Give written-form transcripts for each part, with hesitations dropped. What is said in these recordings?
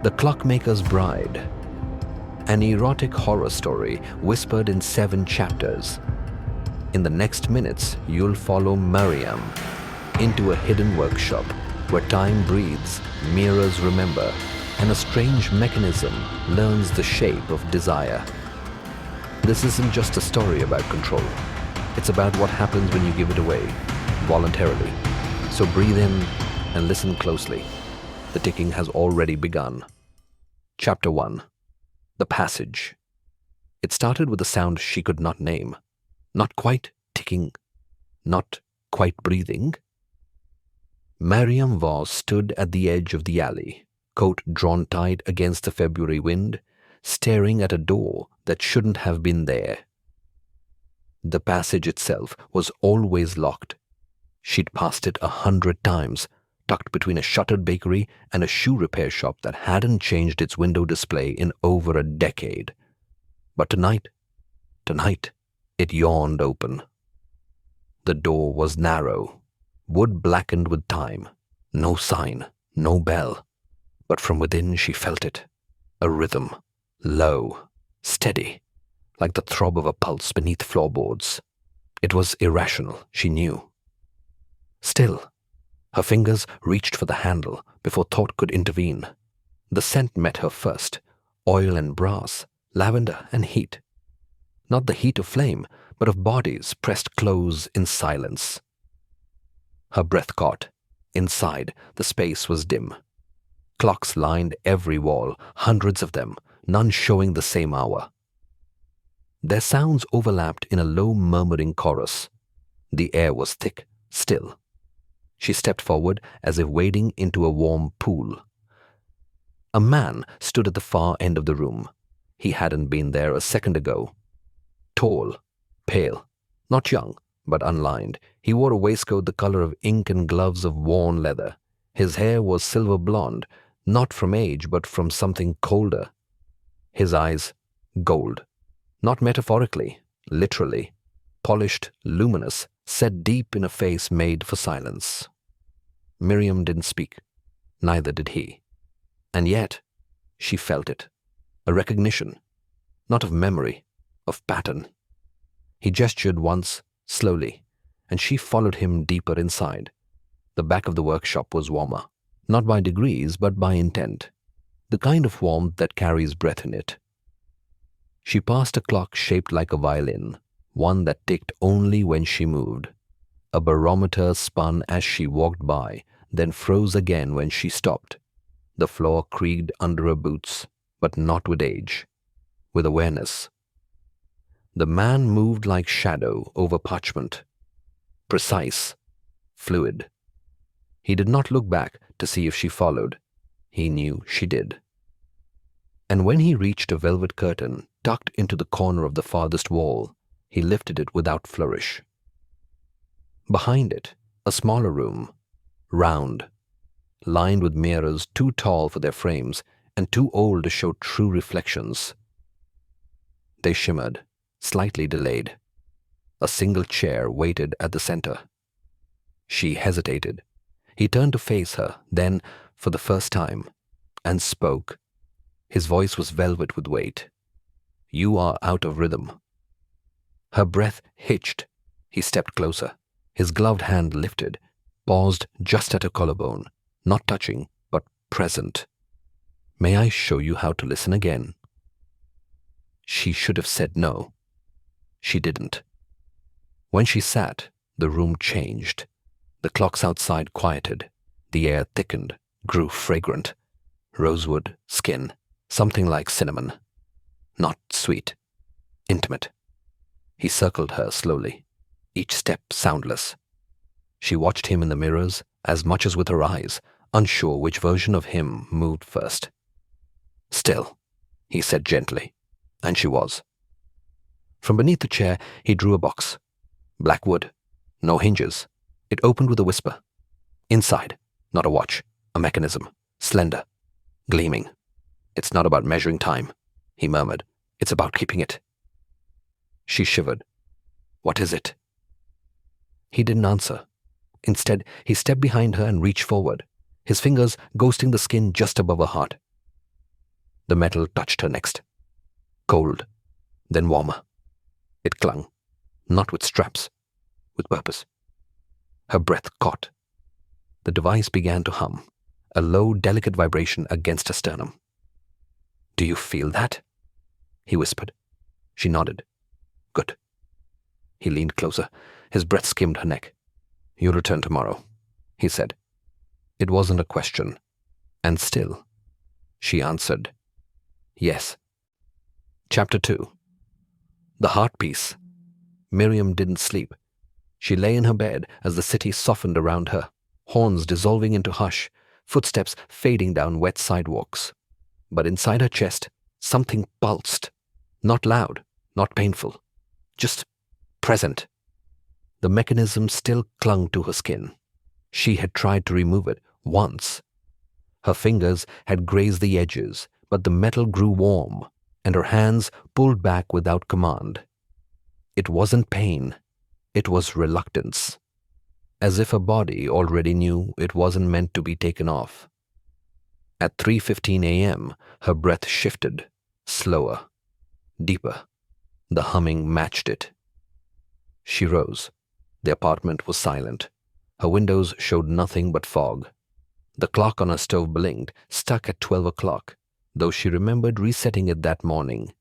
The Clockmaker's Bride, an erotic horror story whispered in 7 chapters. In the next minutes, you'll follow Miriam into a hidden workshop where time breathes, mirrors remember, and a strange mechanism learns the shape of desire. This isn't just a story about control. It's about what happens when you give it away, voluntarily. So breathe in and listen closely. The ticking has already begun. Chapter 1. The Passage. It started with a sound she could not name. Not quite ticking. Not quite breathing. Miriam Voss stood at the edge of the alley, coat drawn tight against the February wind, staring at a door that shouldn't have been there. The passage itself was always locked. She'd passed it 100 times, tucked between a shuttered bakery and a shoe repair shop that hadn't changed its window display in over a decade. But tonight, it yawned open. The door was narrow, wood blackened with time. No sign, no bell. But from within she felt it. A rhythm, low, steady, like the throb of a pulse beneath floorboards. It was irrational, she knew. Still, her fingers reached for the handle before thought could intervene. The scent met her first, oil and brass, lavender and heat. Not the heat of flame, but of bodies pressed close in silence. Her breath caught. Inside, the space was dim. Clocks lined every wall, hundreds of them, none showing the same hour. Their sounds overlapped in a low murmuring chorus. The air was thick, still. She stepped forward as if wading into a warm pool. A man stood at the far end of the room. He hadn't been there a second ago. Tall, pale, not young, but unlined. He wore a waistcoat the color of ink and gloves of worn leather. His hair was silver blonde, not from age but from something colder. His eyes, gold. Not metaphorically, literally. Polished, luminous, set deep in a face made for silence. Miriam didn't speak. Neither did he. And yet, she felt it. A recognition. Not of memory, of pattern. He gestured once, slowly, and she followed him deeper inside. The back of the workshop was warmer. Not by degrees, but by intent. The kind of warmth that carries breath in it. She passed a clock shaped like a violin, one that ticked only when she moved. A barometer spun as she walked by, then froze again when she stopped. The floor creaked under her boots, but not with age, with awareness. The man moved like shadow over parchment, precise, fluid. He did not look back to see if she followed. He knew she did. And when he reached a velvet curtain tucked into the corner of the farthest wall, he lifted it without flourish. Behind it, a smaller room, round, lined with mirrors too tall for their frames and too old to show true reflections. They shimmered, slightly delayed. A single chair waited at the center. She hesitated. He turned to face her, then, for the first time, and spoke. His voice was velvet with weight. "You are out of rhythm." Her breath hitched. He stepped closer. His gloved hand lifted, paused just at her collarbone, not touching, but present. "May I show you how to listen again?" She should have said no. She didn't. When she sat, the room changed. The clocks outside quieted. The air thickened, grew fragrant. Rosewood, skin, something like cinnamon. Not sweet. Intimate. He circled her slowly, each step soundless. She watched him in the mirrors, as much as with her eyes, unsure which version of him moved first. "Still," he said gently, and she was. From beneath the chair, he drew a box. Black wood, no hinges. It opened with a whisper. Inside, not a watch, a mechanism, slender, gleaming. "It's not about measuring time," he murmured. "It's about keeping it." She shivered. "What is it?" He didn't answer. Instead, he stepped behind her and reached forward, his fingers ghosting the skin just above her heart. The metal touched her next. Cold, then warmer. It clung, not with straps, with purpose. Her breath caught. The device began to hum, a low, delicate vibration against her sternum. "Do you feel that?" he whispered. She nodded. "Good." He leaned closer. His breath skimmed her neck. "You'll return tomorrow," he said. It wasn't a question. And still, she answered, "Yes." Chapter 2. The Heartpiece. Miriam didn't sleep. She lay in her bed as the city softened around her, horns dissolving into hush, footsteps fading down wet sidewalks. But inside her chest, something pulsed. Not loud, not painful, just present. The mechanism still clung to her skin. She had tried to remove it once. Her fingers had grazed the edges, but the metal grew warm, and her hands pulled back without command. It wasn't pain. It was reluctance, as if her body already knew it wasn't meant to be taken off. At 3:15 a.m., her breath shifted, slower, deeper. The humming matched it. She rose. The apartment was silent. Her windows showed nothing but fog. The clock on her stove blinked, stuck at 12 o'clock, though she remembered resetting it that morning.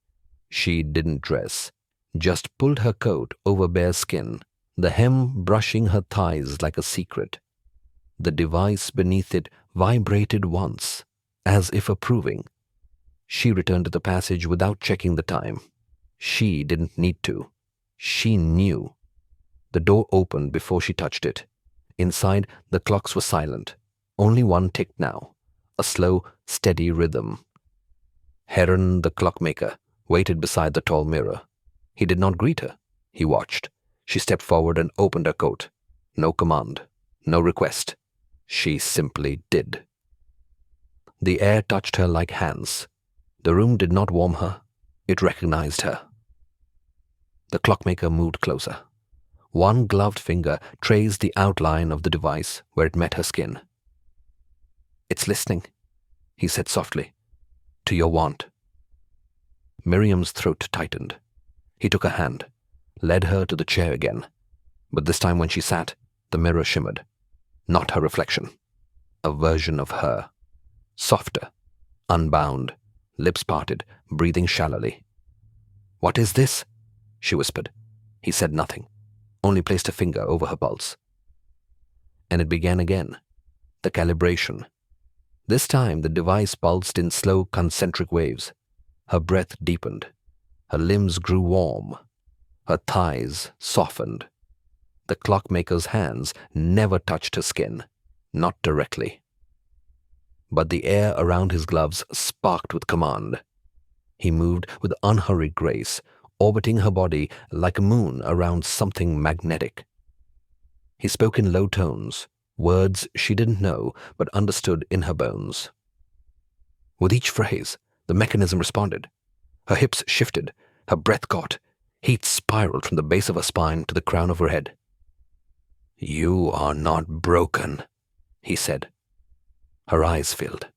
She didn't dress, just pulled her coat over bare skin, the hem brushing her thighs like a secret. The device beneath it vibrated once, as if approving. She returned to the passage without checking the time. She didn't need to. She knew. The door opened before she touched it. Inside, the clocks were silent. Only one ticked now, a slow, steady rhythm. Heron, the clockmaker, waited beside the tall mirror. He did not greet her. He watched. She stepped forward and opened her coat. No command, no request. She simply did. The air touched her like hands. The room did not warm her. It recognized her. The clockmaker moved closer. One gloved finger traced the outline of the device where it met her skin. "It's listening," he said softly, "to your want." Miriam's throat tightened. He took her hand, led her to the chair again. But this time when she sat, the mirror shimmered. Not her reflection. A version of her. Softer, unbound, lips parted, breathing shallowly. "What is this?" she whispered. He said nothing, only placed a finger over her pulse. And it began again. The calibration. This time the device pulsed in slow, concentric waves. Her breath deepened. Her limbs grew warm. Her thighs softened. The clockmaker's hands never touched her skin, not directly. But the air around his gloves sparked with command. He moved with unhurried grace, orbiting her body like a moon around something magnetic. He spoke in low tones, words she didn't know but understood in her bones. With each phrase, the mechanism responded. Her hips shifted, her breath caught, heat spiraled from the base of her spine to the crown of her head. "You are not broken," he said. Her eyes filled.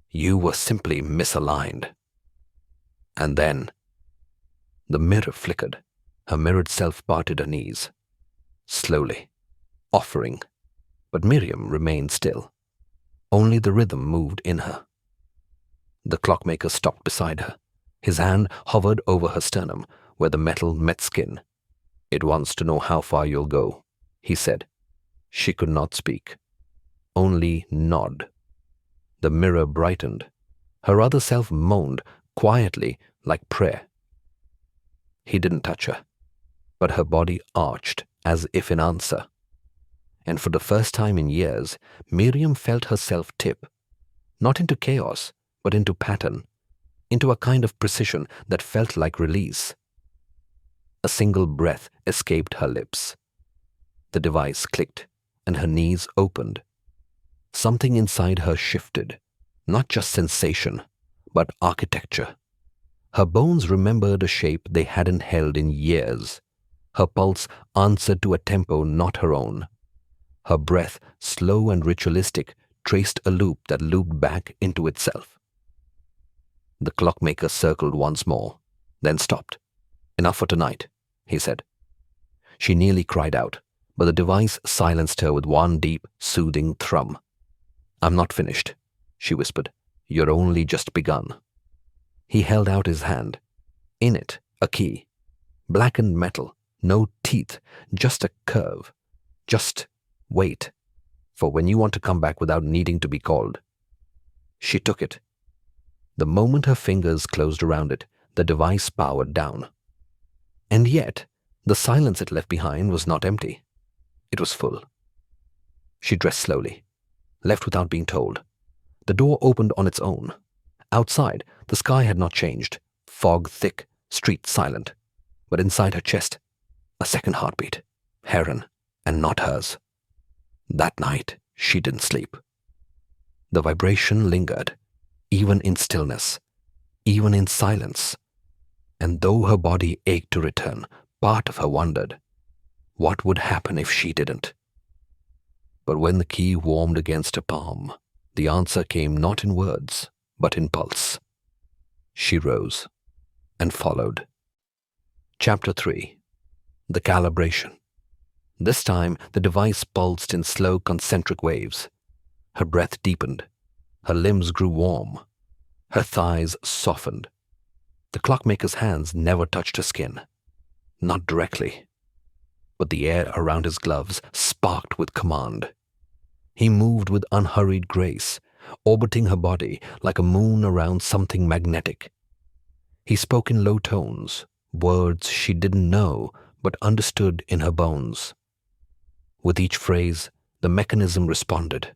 "You were simply misaligned." And then the mirror flickered. Her mirrored self parted her knees. Slowly, offering. But Miriam remained still. Only the rhythm moved in her. The clockmaker stopped beside her. His hand hovered over her sternum, where the metal met skin. "It wants to know how far you'll go," he said. She could not speak, only nod. The mirror brightened. Her other self moaned, quietly, like prayer. He didn't touch her, but her body arched as if in answer. And for the first time in years, Miriam felt herself tip, not into chaos, but into pattern, into a kind of precision that felt like release. A single breath escaped her lips. The device clicked, and her knees opened. Something inside her shifted, not just sensation, but architecture. Her bones remembered a shape they hadn't held in years. Her pulse answered to a tempo not her own. Her breath, slow and ritualistic, traced a loop that looped back into itself. The clockmaker circled once more, then stopped. "Enough for tonight," he said. She nearly cried out, but the device silenced her with one deep, soothing thrum. "I'm not finished," she whispered. "You're only just begun." He held out his hand. In it, a key. Blackened metal, no teeth, just a curve. Just wait, for when you want to come back without needing to be called. She took it. The moment her fingers closed around it, the device powered down. And yet, the silence it left behind was not empty. It was full. She dressed slowly, left without being told. The door opened on its own. Outside, the sky had not changed, fog thick, street silent. But inside her chest, a second heartbeat, Heron, and not hers. That night, she didn't sleep. The vibration lingered, even in stillness, even in silence. And though her body ached to return, part of her wondered, what would happen if she didn't? But when the key warmed against her palm, the answer came not in words, but in pulse. She rose and followed. Chapter 3. The Calibration. This time, the device pulsed in slow concentric waves. Her breath deepened. Her limbs grew warm. Her thighs softened. The clockmaker's hands never touched her skin. Not directly. But the air around his gloves sparked with command. He moved with unhurried grace, orbiting her body like a moon around something magnetic. He spoke in low tones, words she didn't know but understood in her bones. With each phrase, the mechanism responded.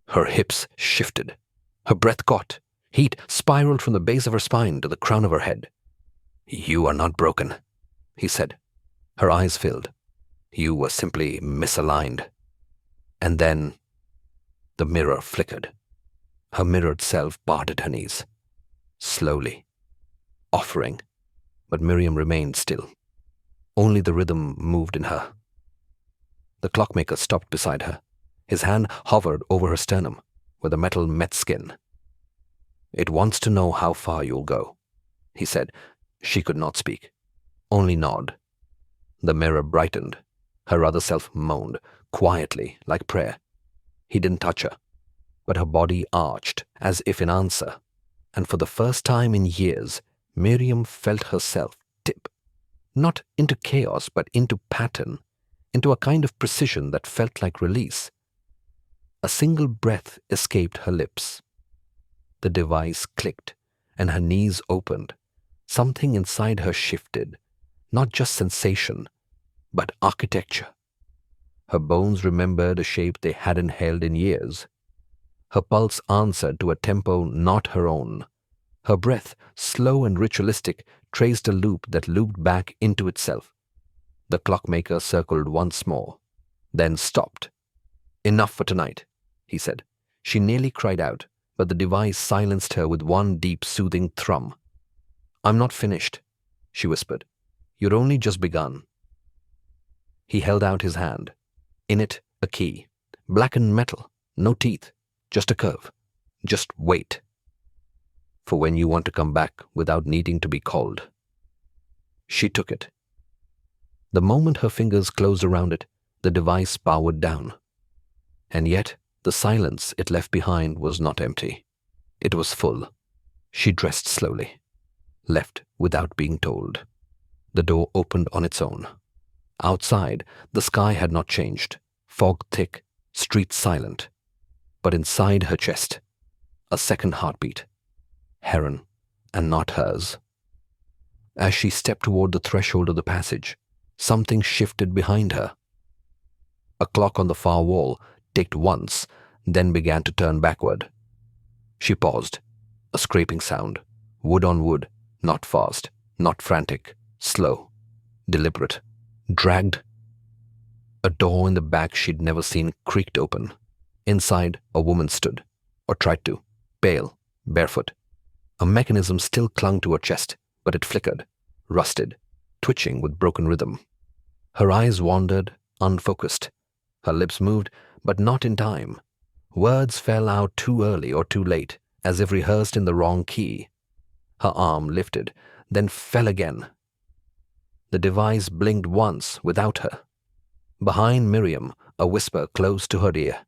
Her hips shifted. Her breath caught. Heat spiraled from the base of her spine to the crown of her head. "You are not broken," he said. Her eyes filled. "You were simply misaligned." And then the mirror flickered. Her mirrored self parted her knees. Slowly. Offering. But Miriam remained still. Only the rhythm moved in her. The clockmaker stopped beside her. His hand hovered over her sternum, where the metal met skin. "It wants to know how far you'll go," he said. She could not speak, only nod. The mirror brightened. Her other self moaned, quietly, like prayer. He didn't touch her, but her body arched, as if in answer. And for the first time in years, Miriam felt herself tip. Not into chaos, but into pattern, into a kind of precision that felt like release. A single breath escaped her lips. The device clicked, and her knees opened. Something inside her shifted, not just sensation, but architecture. Her bones remembered a shape they hadn't held in years. Her pulse answered to a tempo not her own. Her breath, slow and ritualistic, traced a loop that looped back into itself. The clockmaker circled once more, then stopped. "Enough for tonight," he said. She nearly cried out, but the device silenced her with one deep, soothing thrum. "I'm not finished," she whispered. "You're only just begun." He held out his hand. In it, a key. Blackened metal, no teeth, just a curve. Just wait. For when you want to come back without needing to be called. She took it. The moment her fingers closed around it, the device powered down. And yet, the silence it left behind was not empty. It was full. She dressed slowly. Left without being told. The door opened on its own. Outside, the sky had not changed. Fog thick, street silent. But inside her chest, a second heartbeat. Heron, and not hers. As she stepped toward the threshold of the passage, something shifted behind her. A clock on the far wall ticked once, then began to turn backward. She paused. A scraping sound. Wood on wood, not fast, not frantic, slow, deliberate, dragged. A door in the back she'd never seen creaked open. Inside, a woman stood, or tried to, pale, barefoot. A mechanism still clung to her chest, but it flickered, rusted, twitching with broken rhythm. Her eyes wandered, unfocused. Her lips moved, but not in time. Words fell out too early or too late, as if rehearsed in the wrong key. Her arm lifted, then fell again. The device blinked once without her. Behind Miriam, a whisper close to her ear.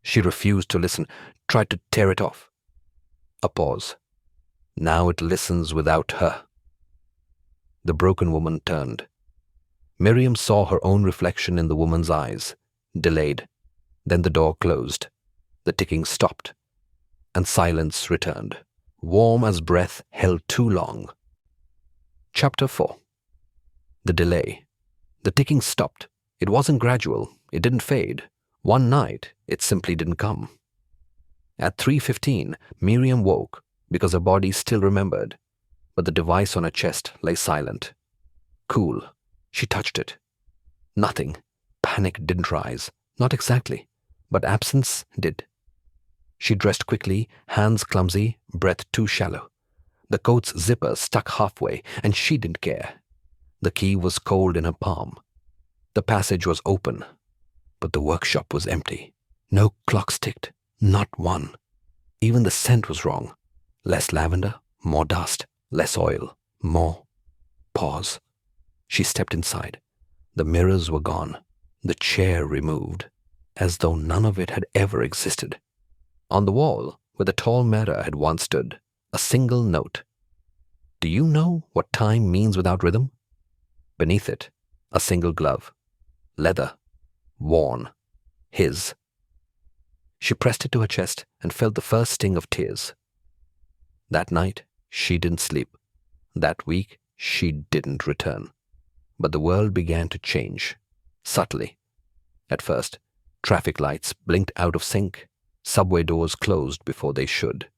She refused to listen, tried to tear it off. A pause. Now it listens without her. The broken woman turned. Miriam saw her own reflection in the woman's eyes, delayed. Then the door closed. The ticking stopped, and silence returned, warm as breath held too long. Chapter 4. The delay. The ticking stopped. It wasn't gradual. It didn't fade. One night, it simply didn't come. At 3:15, Miriam woke because her body still remembered, but the device on her chest lay silent. Cool. She touched it. Nothing. Panic didn't rise. Not exactly, but absence did. She dressed quickly, hands clumsy, breath too shallow. The coat's zipper stuck halfway, and she didn't care. The key was cold in her palm. The passage was open, but the workshop was empty. No clocks ticked, not one. Even the scent was wrong. Less lavender, more dust, less oil, more. Pause. She stepped inside. The mirrors were gone, the chair removed, as though none of it had ever existed. On the wall, where the tall mirror had once stood, a single note. Do you know what time means without rhythm? Beneath it, a single glove. Leather. Worn. His. She pressed it to her chest and felt the first sting of tears. That night, she didn't sleep. That week, she didn't return. But the world began to change. Subtly. At first, traffic lights blinked out of sync. Subway doors closed before they should.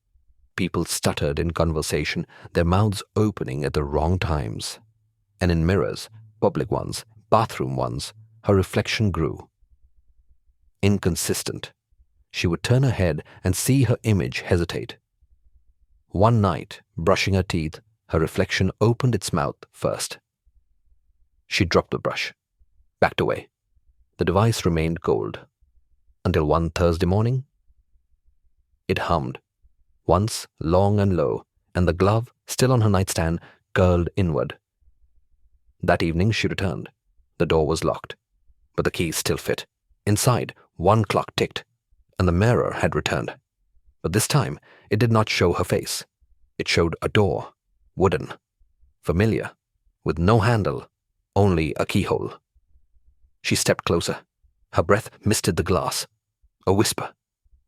People stuttered in conversation, their mouths opening at the wrong times. And in mirrors, public ones, bathroom ones, her reflection grew. Inconsistent. She would turn her head and see her image hesitate. One night, brushing her teeth, her reflection opened its mouth first. She dropped the brush, backed away. The device remained cold. Until one Thursday morning, it hummed, once long and low, and the glove, still on her nightstand, curled inward. That evening she returned. The door was locked, but the key still fit. Inside, one clock ticked, and the mirror had returned. But this time, it did not show her face. It showed a door, wooden, familiar, with no handle, only a keyhole. She stepped closer. Her breath misted the glass. A whisper,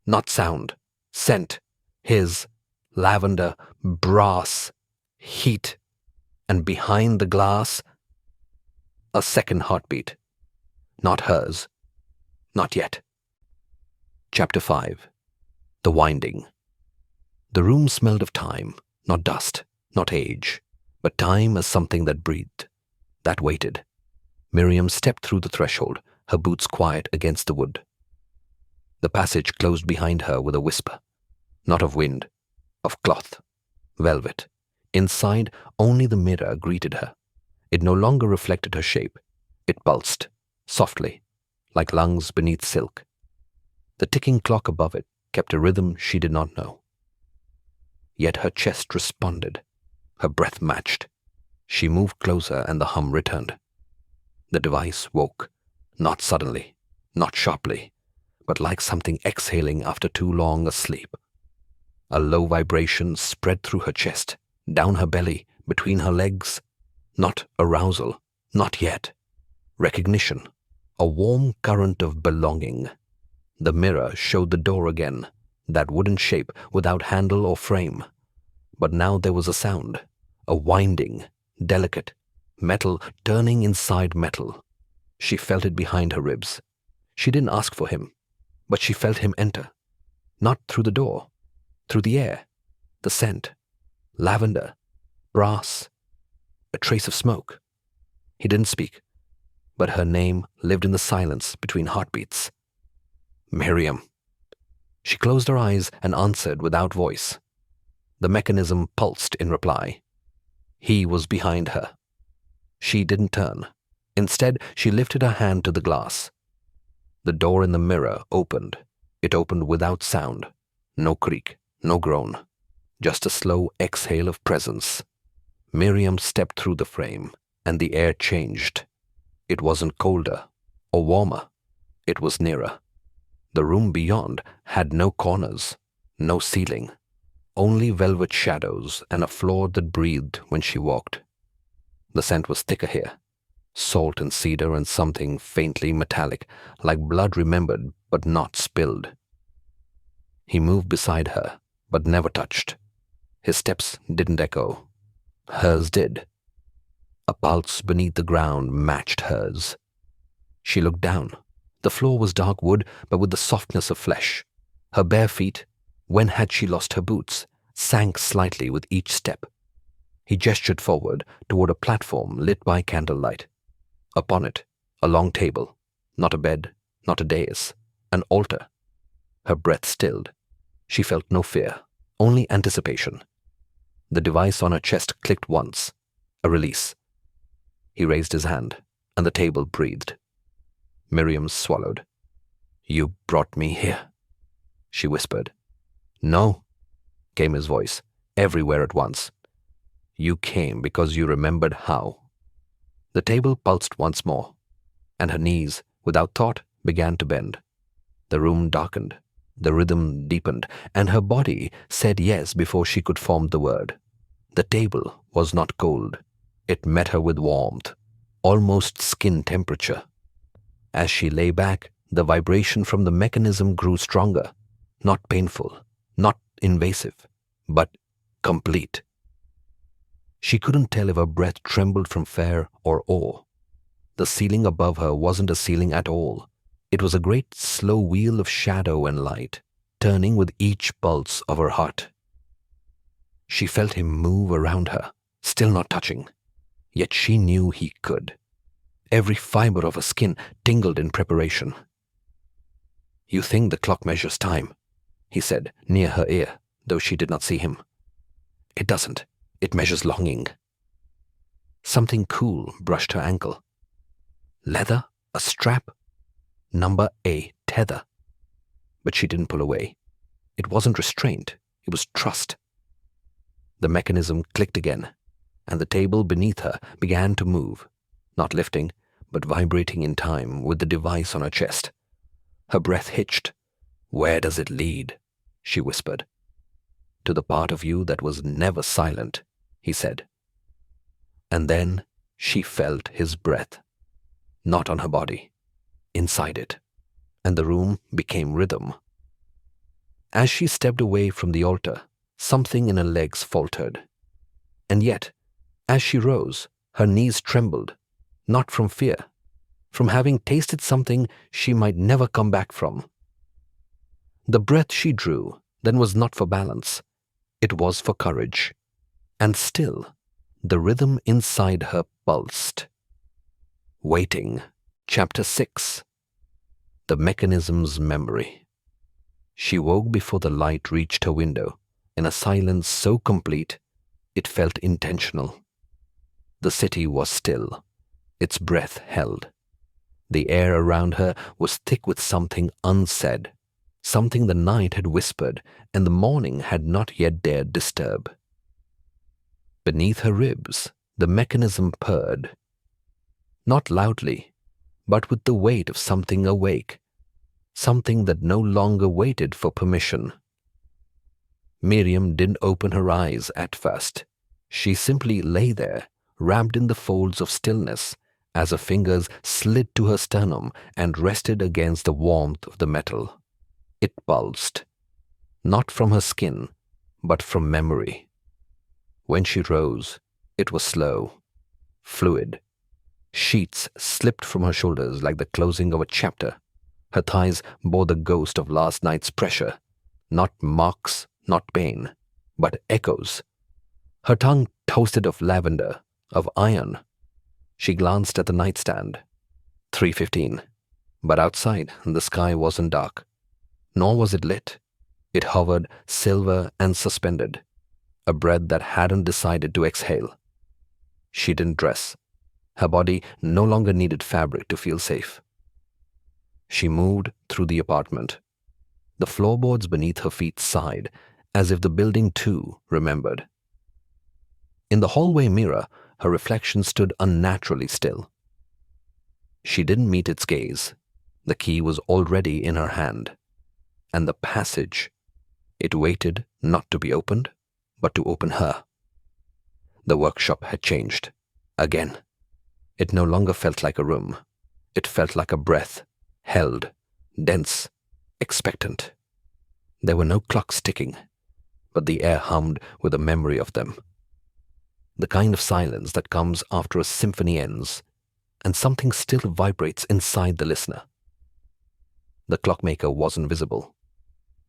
not sound, scent, his, lavender, brass, heat, and behind the glass, a second heartbeat. Not hers. Not yet. Chapter 5. The Winding. The room smelled of time, not dust, not age, but time as something that breathed, that waited. Miriam stepped through the threshold, her boots quiet against the wood. The passage closed behind her with a whisper, not of wind, of cloth, velvet. Inside, only the mirror greeted her. It no longer reflected her shape. It pulsed, softly, like lungs beneath silk. The ticking clock above it kept a rhythm she did not know. Yet her chest responded. Her breath matched. She moved closer and the hum returned. The device woke, not suddenly, not sharply, but like something exhaling after too long a sleep. A low vibration spread through her chest, down her belly, between her legs. Not arousal, not yet. Recognition, a warm current of belonging. The mirror showed the door again, that wooden shape without handle or frame. But now there was a sound, a winding, delicate, metal turning inside metal. She felt it behind her ribs. She didn't ask for him, but she felt him enter. Not through the door, through the air, the scent, lavender, brass, a trace of smoke. He didn't speak, but her name lived in the silence between heartbeats. Miriam. She closed her eyes and answered without voice. The mechanism pulsed in reply. He was behind her. She didn't turn. Instead, she lifted her hand to the glass. The door in the mirror opened. It opened without sound. No creak, no groan. just a slow exhale of presence. Miriam stepped through the frame, and the air changed. It wasn't colder or warmer. It was nearer. The room beyond had no corners, no ceiling, only velvet shadows and a floor that breathed when she walked. The scent was thicker here, salt and cedar and something faintly metallic, like blood remembered but not spilled. He moved beside her, but never touched. His steps didn't echo. Hers did. A pulse beneath the ground matched hers. She looked down. The floor was dark wood, but with the softness of flesh. Her bare feet, when had she lost her boots, sank slightly with each step. He gestured forward toward a platform lit by candlelight. Upon it, a long table, not a bed, not a dais, an altar. Her breath stilled. She felt no fear, only anticipation. The device on her chest clicked once, a release. He raised his hand, and the table breathed. Miriam swallowed. "You brought me here," she whispered. "No," came his voice, everywhere at once. "You came because you remembered how." The table pulsed once more, and her knees, without thought, began to bend. The room darkened, the rhythm deepened, and her body said yes before she could form the word. The table was not cold. It met her with warmth, almost skin temperature. As she lay back, the vibration from the mechanism grew stronger, not painful, not invasive, but complete. She couldn't tell if her breath trembled from fear or awe. The ceiling above her wasn't a ceiling at all. It was a great slow wheel of shadow and light, turning with each pulse of her heart. She felt him move around her, still not touching. Yet she knew he could. Every fiber of her skin tingled in preparation. "You think the clock measures time," he said, near her ear, though she did not see him. "It doesn't. It measures longing." Something cool brushed her ankle. Leather? A strap? Number A, tether. But she didn't pull away. It wasn't restraint. It was trust. The mechanism clicked again, and the table beneath her began to move, not lifting, but vibrating in time with the device on her chest. Her breath hitched. "Where does it lead?" she whispered. "To the part of you that was never silent," he said. And then she felt his breath, not on her body, inside it, and the room became rhythm. As she stepped away from the altar, something in her legs faltered. And yet, as she rose, her knees trembled, not from fear, from having tasted something she might never come back from. The breath she drew then was not for balance. It was for courage. And still, the rhythm inside her pulsed. Waiting. Chapter 6. The mechanism's memory. She woke before the light reached her window, in a silence so complete it felt intentional. The city was still. Its breath held. The air around her was thick with something unsaid, something the night had whispered and the morning had not yet dared disturb. Beneath her ribs, the mechanism purred. Not loudly, but with the weight of something awake, something that no longer waited for permission. Miriam didn't open her eyes at first. She simply lay there, wrapped in the folds of stillness, as her fingers slid to her sternum and rested against the warmth of the metal. It pulsed, not from her skin, but from memory. When she rose, it was slow, fluid. Sheets slipped from her shoulders like the closing of a chapter. Her thighs bore the ghost of last night's pressure, not marks, not pain, but echoes. Her tongue toasted of lavender, of iron. She glanced at the nightstand. 3:15. But outside, the sky wasn't dark, nor was it lit. It hovered silver and suspended, a breath that hadn't decided to exhale. She didn't dress. Her body no longer needed fabric to feel safe. She moved through the apartment. The floorboards beneath her feet sighed, as if the building too remembered. In the hallway mirror, her reflection stood unnaturally still. She didn't meet its gaze. The key was already in her hand. And the passage, it waited not to be opened, but to open her. The workshop had changed. Again. It no longer felt like a room. It felt like a breath, held, dense, expectant. There were no clocks ticking, but the air hummed with a memory of them. The kind of silence that comes after a symphony ends, and something still vibrates inside the listener. The clockmaker wasn't visible,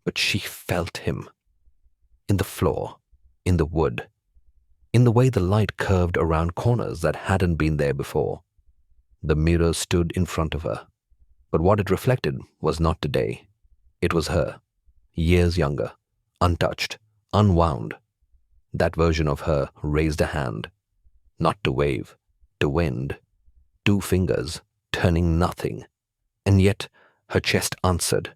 but she felt him. In the floor, in the wood, in the way the light curved around corners that hadn't been there before. The mirror stood in front of her, but what it reflected was not today. It was her, years younger, untouched, unwound. That version of her raised a hand, not to wave, to wind, 2 fingers, turning nothing, and yet her chest answered.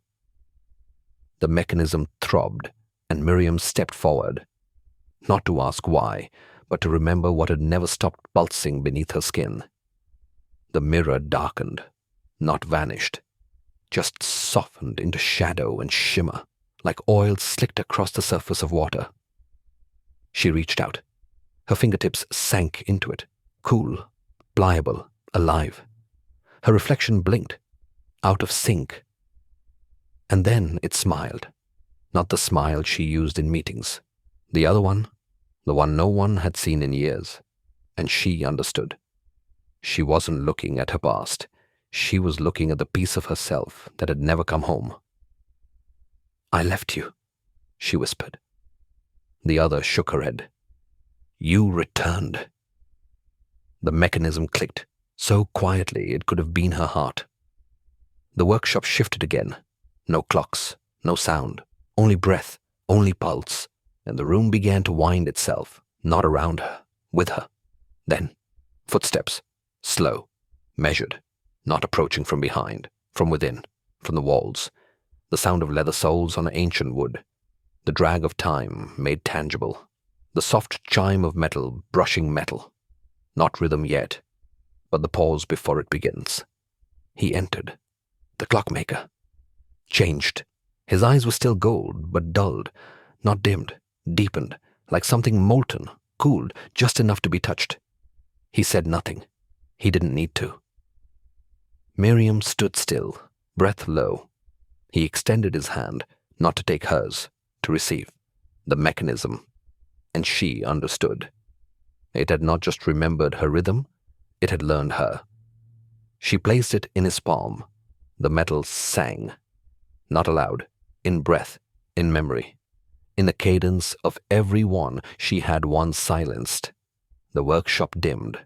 The mechanism throbbed, and Miriam stepped forward, not to ask why, but to remember what had never stopped pulsing beneath her skin. The mirror darkened, not vanished, just softened into shadow and shimmer, like oil slicked across the surface of water. She reached out. Her fingertips sank into it, cool, pliable, alive. Her reflection blinked, out of sync. And then it smiled, not the smile she used in meetings. The other one, the one no one had seen in years, and she understood. She wasn't looking at her past. She was looking at the piece of herself that had never come home. "I left you," she whispered. The other shook her head. "You returned." The mechanism clicked, so quietly it could have been her heart. The workshop shifted again. No clocks, no sound, only breath, only pulse, and the room began to wind itself, not around her, with her. Then, footsteps, slow, measured, not approaching from behind, from within, from the walls, the sound of leather soles on ancient wood, the drag of time made tangible, the soft chime of metal brushing metal. Not rhythm yet, but the pause before it begins. He entered. The clockmaker. Changed. His eyes were still gold, but dulled, not dimmed, deepened, like something molten, cooled, just enough to be touched. He said nothing. He didn't need to. Miriam stood still, breath low. He extended his hand, not to take hers, to receive the mechanism, and she understood. It had not just remembered her rhythm, it had learned her. She placed it in his palm. The metal sang, not aloud, in breath, in memory, in the cadence of every one she had once silenced. The workshop dimmed,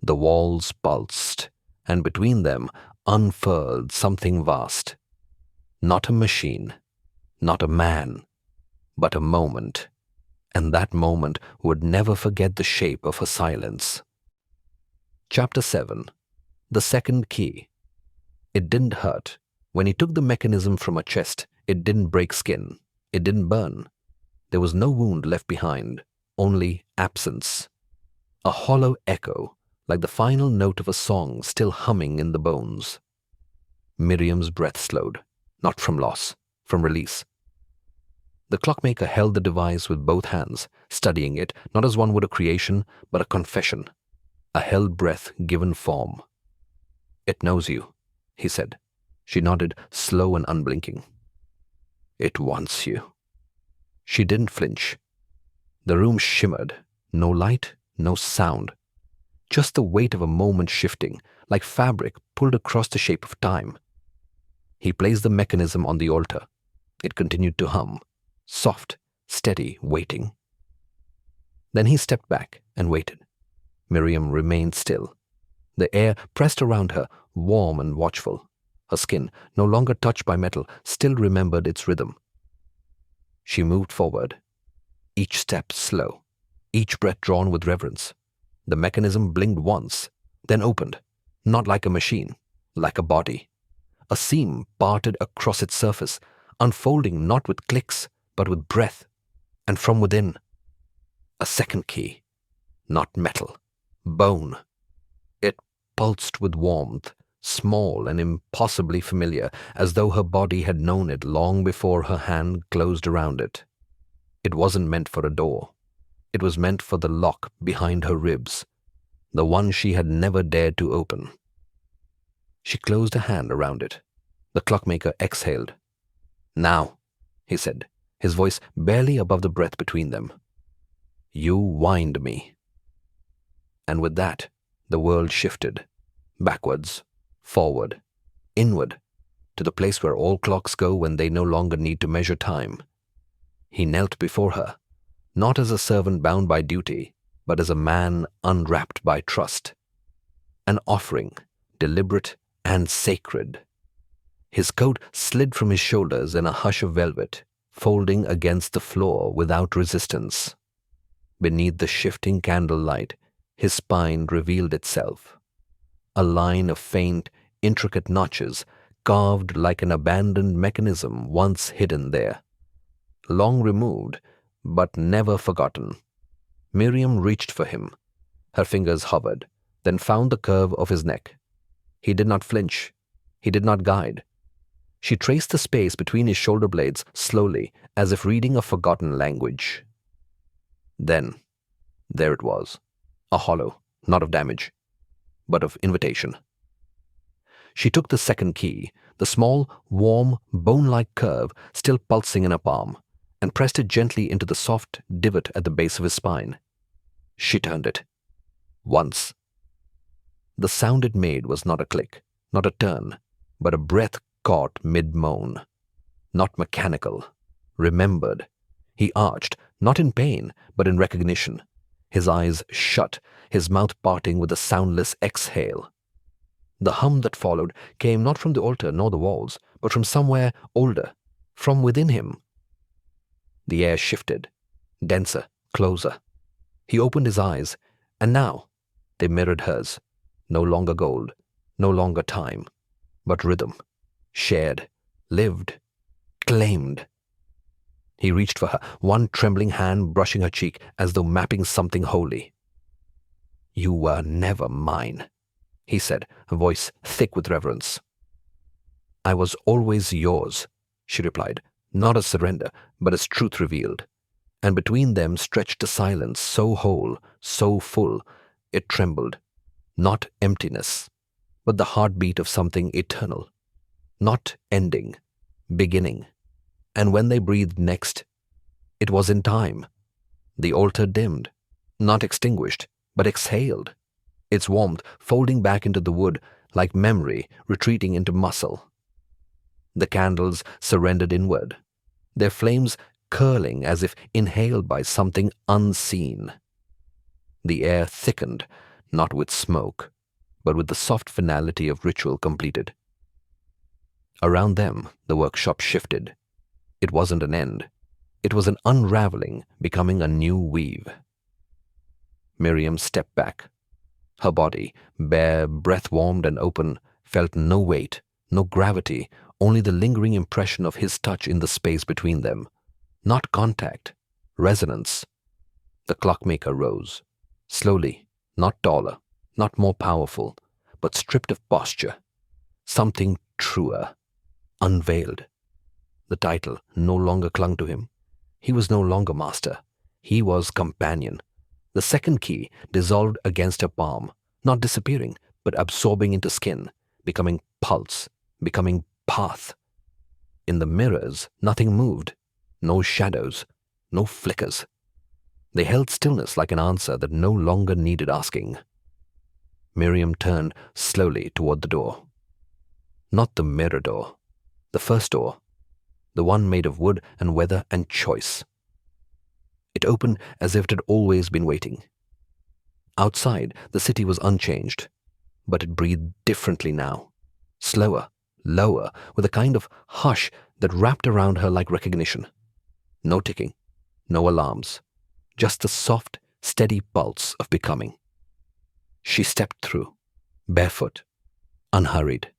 the walls pulsed, and between them unfurled something vast. Not a machine, not a man, but a moment, and that moment would never forget the shape of her silence. Chapter 7. The Second Key. It didn't hurt. When he took the mechanism from her chest, it didn't break skin. It didn't burn. There was no wound left behind, only absence. A hollow echo, like the final note of a song still humming in the bones. Miriam's breath slowed, not from loss, from release. The clockmaker held the device with both hands, studying it not as one would a creation, but a confession, a held breath given form. "It knows you," he said. She nodded, slow and unblinking. "It wants you." She didn't flinch. The room shimmered, no light, no sound, just the weight of a moment shifting, like fabric pulled across the shape of time. He placed the mechanism on the altar. It continued to hum, soft, steady, waiting. Then he stepped back and waited. Miriam remained still. The air pressed around her, warm and watchful. Her skin, no longer touched by metal, still remembered its rhythm. She moved forward, each step slow, each breath drawn with reverence. The mechanism blinked once, then opened, not like a machine, like a body. A seam parted across its surface, unfolding not with clicks, but with breath, And from within, a second key, not metal, bone. It pulsed with warmth, small and impossibly familiar, as though her body had known it long before her hand closed around it. It wasn't meant for a door. It was meant for the lock behind her ribs, the one she had never dared to open. She closed a hand around it. The clockmaker exhaled. "Now," he said, his voice barely above the breath between them. "You wind me." And with that, the world shifted, backwards, forward, inward, to the place where all clocks go when they no longer need to measure time. He knelt before her, not as a servant bound by duty, but as a man unwrapped by trust. An offering, deliberate and sacred. His coat slid from his shoulders in a hush of velvet, folding against the floor without resistance. Beneath the shifting candlelight, his spine revealed itself. A line of faint, intricate notches, carved like an abandoned mechanism once hidden there. Long removed, but never forgotten. Miriam reached for him. Her fingers hovered, then found the curve of his neck. He did not flinch. He did not guide. She traced the space between his shoulder blades slowly, as if reading a forgotten language. Then, there it was, a hollow, not of damage, but of invitation. She took the second key, the small, warm, bone-like curve still pulsing in her palm, and pressed it gently into the soft divot at the base of his spine. She turned it. Once. The sound it made was not a click, not a turn, but a breath caught mid-moan. Not mechanical. Remembered. He arched, not in pain, but in recognition. His eyes shut, his mouth parting with a soundless exhale. The hum that followed came not from the altar nor the walls, but from somewhere older, from within him. The air shifted, denser, closer. He opened his eyes, and now they mirrored hers. No longer gold, no longer time, but rhythm. Shared, lived, claimed. He reached for her, one trembling hand brushing her cheek as though mapping something holy. "You were never mine," he said, a voice thick with reverence. "I was always yours," she replied, not as surrender, but as truth revealed. And between them stretched a silence so whole, so full, it trembled. Not emptiness, but the heartbeat of something eternal. Not ending, beginning. And when they breathed next, it was in time. The altar dimmed, not extinguished, but exhaled, its warmth folding back into the wood like memory retreating into muscle. The candles surrendered inward, their flames curling as if inhaled by something unseen. The air thickened, not with smoke, but with the soft finality of ritual completed. Around them, the workshop shifted. It wasn't an end. It was an unraveling, becoming a new weave. Miriam stepped back. Her body, bare, breath-warmed and open, felt no weight, no gravity, only the lingering impression of his touch in the space between them. Not contact, resonance. The clockmaker rose, slowly, not taller, not more powerful, but stripped of posture. Something truer, unveiled. The title no longer clung to him. He was no longer master. He was companion. The second key dissolved against her palm, not disappearing, but absorbing into skin, becoming pulse, becoming path. In the mirrors, nothing moved. No shadows, no flickers. They held stillness like an answer that no longer needed asking. Miriam turned slowly toward the door. Not the mirror door, the first door, the one made of wood and weather and choice. It opened as if it had always been waiting. Outside, the city was unchanged, but it breathed differently now, slower, lower, with a kind of hush that wrapped around her like recognition. No ticking, no alarms, just the soft, steady pulse of becoming. She stepped through, barefoot, unhurried.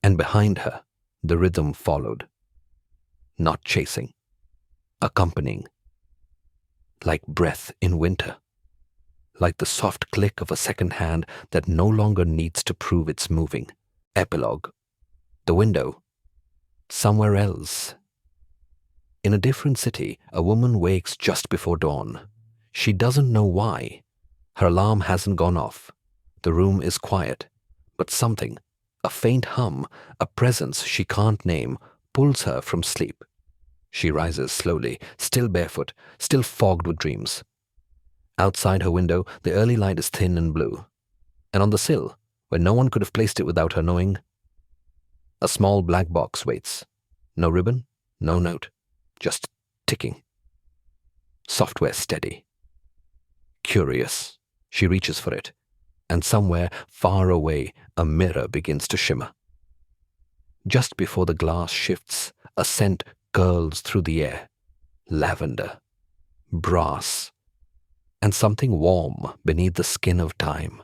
And behind her, the rhythm followed. Not chasing, accompanying, like breath in winter, like the soft click of a second hand that no longer needs to prove it's moving. Epilogue. The window. Somewhere else. In a different city, a woman wakes just before dawn. She doesn't know why. Her alarm hasn't gone off. The room is quiet, but something, a faint hum, a presence she can't name, pulls her from sleep. She rises slowly, still barefoot, still fogged with dreams. Outside her window, the early light is thin and blue. And on the sill, where no one could have placed it without her knowing, a small black box waits. No ribbon, no note, just ticking. Software steady. Curious, she reaches for it, and somewhere far away a mirror begins to shimmer. Just before the glass shifts, a scent curls through the air. Lavender, brass, and something warm beneath the skin of time.